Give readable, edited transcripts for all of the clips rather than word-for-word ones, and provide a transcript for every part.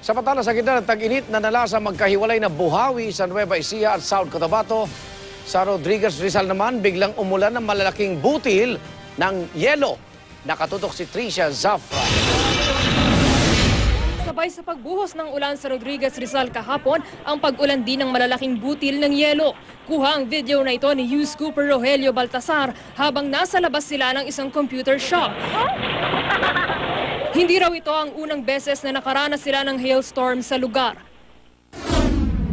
Samantala sa gitna ng tag-init na nalasa magkahiwalay na Buhawi sa Nueva Ecija at South Cotabato, sa Rodriguez Rizal naman biglang umulan ng malalaking butil ng yelo. Nakatutok si Tricia Zafra. Sabay sa pagbuhos ng ulan sa Rodriguez Rizal kahapon, ang pag-ulan din ng malalaking butil ng yelo. Kuha ang video na ito ni Hughes Cooper Rogelio Baltasar habang nasa labas sila ng isang computer shop. Hindi raw ito ang unang beses na nakaranas sila ng hailstorm sa lugar.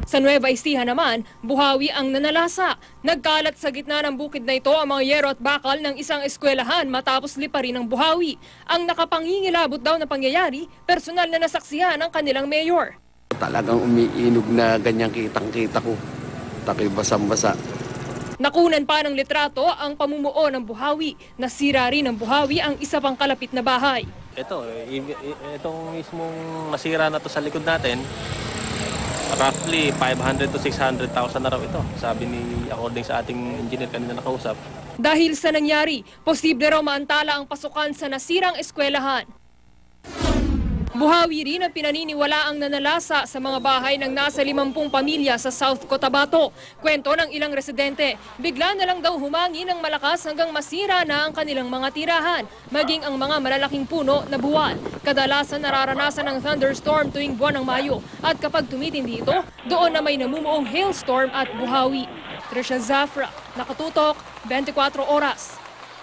Sa Nueva Ecija naman, Buhawi ang nanalasa. Nagkalat sa gitna ng bukid na ito ang mga yero at bakal ng isang eskwelahan matapos liparin ng Buhawi. Ang nakapangingilabot daw na pangyayari, personal na nasaksihan ng kanilang mayor. Talagang umiinog na ganyang kitang-kita ko. Tako'y basang-basa. Nakunan pa ng litrato ang pamumuo ng Buhawi. Nasira rin ng Buhawi ang isa pang kalapit na bahay. Itong mismong nasira na to sa likod natin, roughly 500 to 600,000 na raw ito, sabi ni according sa ating engineer kanina nakausap. Dahil sa nangyari, posible raw maantala ang pasukan sa nasirang eskwelahan. Buhawi rin ang pinaniniwala ang nanalasa sa mga bahay ng nasa 50 pamilya sa South Cotabato. Kwento ng ilang residente, bigla na lang daw humangin ng malakas hanggang masira na ang kanilang mga tirahan, maging ang mga malalaking puno na buwan. Kadalasan nararanasan ng thunderstorm tuwing buwan ng Mayo at kapag tumitindi ito, doon na may namumuong hailstorm at buhawi. Tricia Zafra, Nakatutok, 24 Oras.